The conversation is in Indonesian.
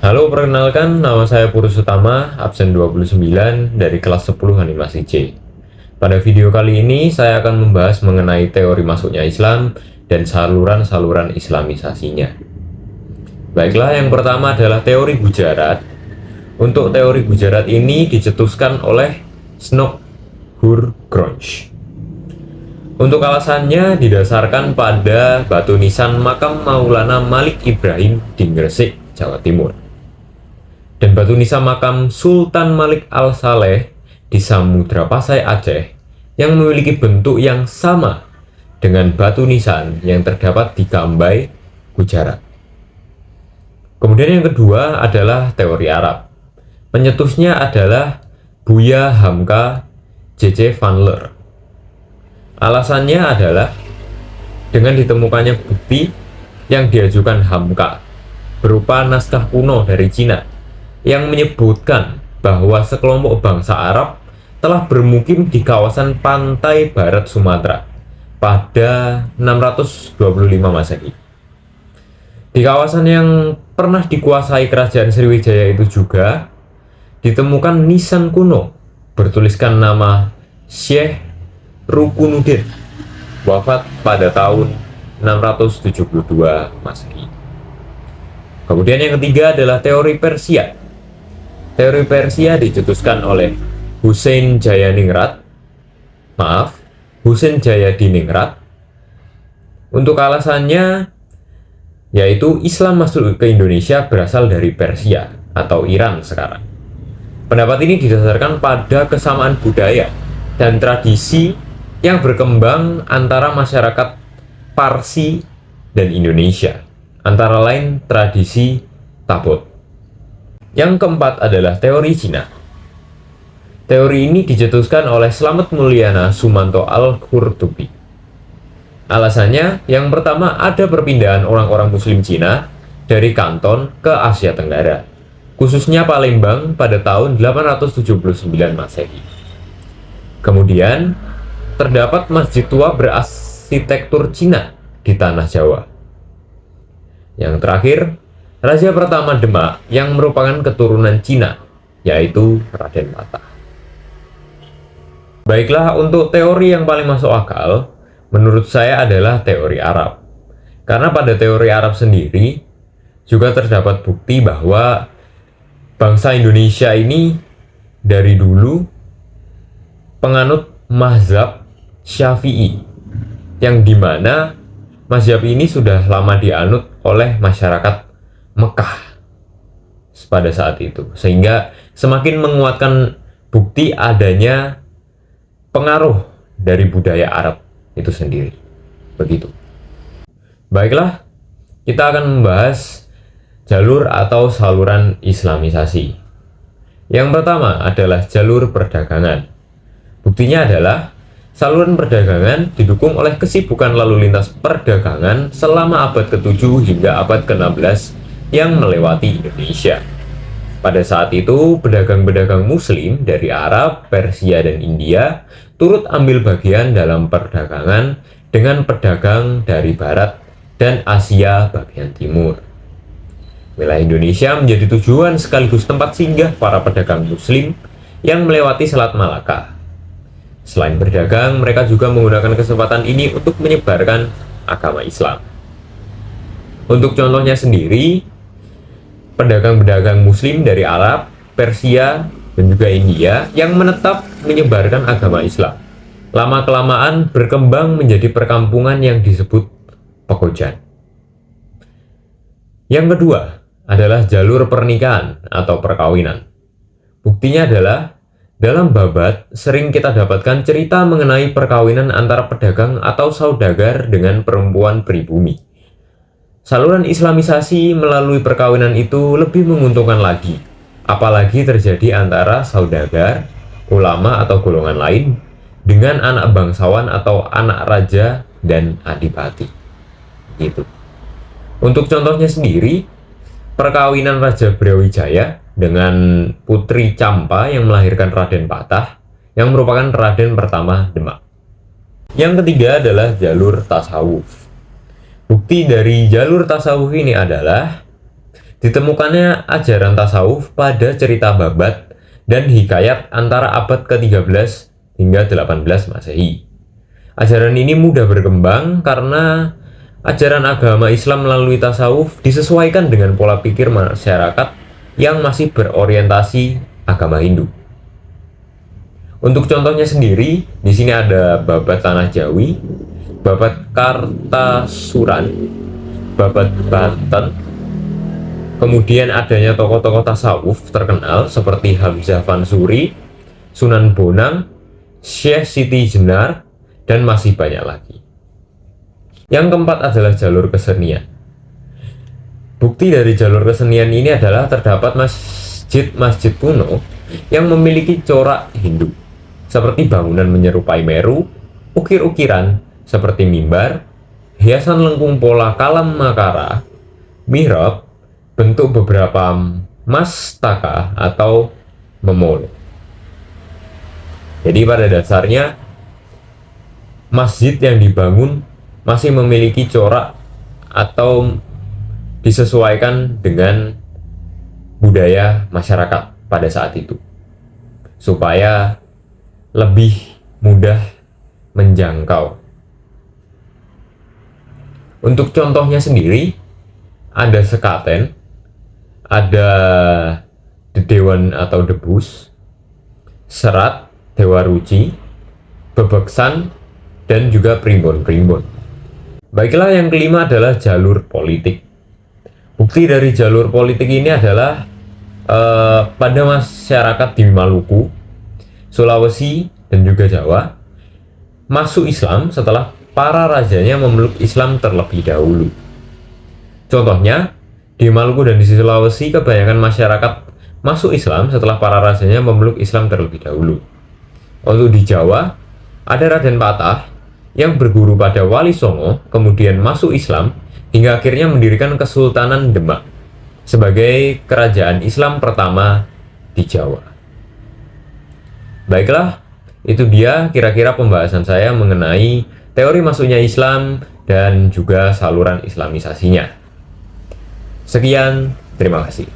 Halo, perkenalkan nama saya Purus Utama, absen 29 dari kelas 10 animasi C. Pada video kali ini saya akan membahas mengenai teori masuknya Islam dan saluran-saluran islamisasinya. Baiklah, yang pertama adalah teori Gujarat. Untuk teori Gujarat ini dicetuskan oleh Snokghur Gronch. Untuk alasannya didasarkan pada batu nisan makam Maulana Malik Ibrahim di Gresik, Jawa Timur, dan batu nisan makam Sultan Malik Al-Saleh di Samudra Pasai, Aceh, yang memiliki bentuk yang sama dengan batu nisan yang terdapat di Kambai, Gujarat. Kemudian yang kedua adalah teori Arab. Penyetusnya adalah Buya Hamka J.C. van Leer. Alasannya adalah dengan ditemukannya bukti yang diajukan Hamka berupa naskah kuno dari Cina yang menyebutkan bahwa sekelompok bangsa Arab telah bermukim di kawasan pantai barat Sumatera pada 625 Masehi. Di kawasan yang pernah dikuasai kerajaan Sriwijaya itu juga ditemukan nisan kuno bertuliskan nama Syekh Rukunuddin, wafat pada tahun 672 Masehi. Kemudian yang ketiga adalah teori Persia. Teori Persia dicetuskan oleh Husein Jayaningrat, Husein Jayadiningrat. Untuk alasannya yaitu Islam masuk ke Indonesia berasal dari Persia atau Iran sekarang. Pendapat ini didasarkan pada kesamaan budaya dan tradisi yang berkembang antara masyarakat Parsi dan Indonesia, antara lain tradisi Tabot. Yang keempat adalah teori Cina. Teori ini dicetuskan oleh Slamet Mulyana Sumanto Al-Qurtubi. Alasannya, yang pertama ada perpindahan orang-orang Muslim Cina dari Kanton ke Asia Tenggara, khususnya Palembang pada tahun 879 Masehi. Kemudian, terdapat masjid tua berarsitektur Cina di tanah Jawa. Yang terakhir, raja pertama Demak yang merupakan keturunan Cina, yaitu Raden Patah. Baiklah, untuk teori yang paling masuk akal, menurut saya adalah teori Arab. Karena pada teori Arab sendiri, juga terdapat bukti bahwa bangsa Indonesia ini dari dulu penganut mazhab Syafi'i, yang dimana mazhab ini sudah lama dianut oleh masyarakat Mekah pada saat itu, sehingga semakin menguatkan bukti adanya pengaruh dari budaya Arab itu sendiri. Begitu. Baiklah, kita akan membahas jalur atau saluran islamisasi. Yang pertama adalah jalur perdagangan. Buktinya adalah saluran perdagangan didukung oleh kesibukan lalu lintas perdagangan selama abad ke-7 hingga abad ke-16 yang melewati Indonesia. Pada saat itu, pedagang-pedagang Muslim dari Arab, Persia, dan India turut ambil bagian dalam perdagangan dengan pedagang dari Barat dan Asia bagian Timur. Wilayah Indonesia menjadi tujuan sekaligus tempat singgah para pedagang Muslim yang melewati Selat Malaka. Selain berdagang, mereka juga menggunakan kesempatan ini untuk menyebarkan agama Islam. Untuk contohnya sendiri, pedagang-pedagang Muslim dari Arab, Persia, dan juga India yang menetap menyebarkan agama Islam, lama-kelamaan berkembang menjadi perkampungan yang disebut pekojan. Yang kedua adalah jalur pernikahan atau perkawinan. Buktinya adalah dalam babat sering kita dapatkan cerita mengenai perkawinan antara pedagang atau saudagar dengan perempuan pribumi. Saluran islamisasi melalui perkawinan itu lebih menguntungkan lagi, apalagi terjadi antara saudagar, ulama atau golongan lain dengan anak bangsawan atau anak raja dan adipati. Gitu. Untuk contohnya sendiri, perkawinan Raja Brawijaya dengan Putri Campa yang melahirkan Raden Patah, yang merupakan Raden pertama Demak. Yang ketiga adalah jalur tasawuf. Bukti dari jalur tasawuf ini adalah Ditemukannya ajaran tasawuf pada cerita babat dan hikayat antara abad ke-13 hingga 18 Masehi. Ajaran ini mudah berkembang karena ajaran agama Islam melalui tasawuf disesuaikan dengan pola pikir masyarakat yang masih berorientasi agama Hindu. Untuk contohnya sendiri, di sini ada babat Tanah Jawi, babat Kartasuran, babat Banten. Kemudian adanya tokoh-tokoh tasawuf terkenal seperti Hamzah Fansuri, Sunan Bonang, Syekh Siti Jenar, dan masih banyak lagi. Yang keempat adalah jalur kesenian. Bukti dari jalur kesenian ini adalah terdapat masjid-masjid kuno yang memiliki corak Hindu, seperti bangunan menyerupai Meru, ukir-ukiran seperti mimbar, hiasan lengkung pola kalam makara, mihrab, bentuk beberapa mastaka atau memolo. Jadi pada dasarnya masjid yang dibangun masih memiliki corak atau disesuaikan dengan budaya masyarakat pada saat itu, supaya lebih mudah menjangkau. Untuk contohnya sendiri, ada sekaten, ada dedewan atau debus, serat, dewa ruci, bebeksan, dan juga primbon-primbon. Baiklah, yang kelima adalah jalur politik. Bukti dari jalur politik ini adalah pada masyarakat di Maluku, Sulawesi, dan juga Jawa masuk Islam setelah para rajanya memeluk Islam terlebih dahulu. Contohnya, di Maluku dan di Sulawesi kebanyakan masyarakat masuk Islam setelah para rajanya memeluk Islam terlebih dahulu. Untuk di Jawa, ada Raden Patah yang berguru pada Wali Songo, kemudian masuk Islam hingga akhirnya mendirikan Kesultanan Demak sebagai kerajaan Islam pertama di Jawa. Baiklah, itu dia kira-kira pembahasan saya mengenai teori masuknya Islam dan juga saluran islamisasinya. Sekian, terima kasih.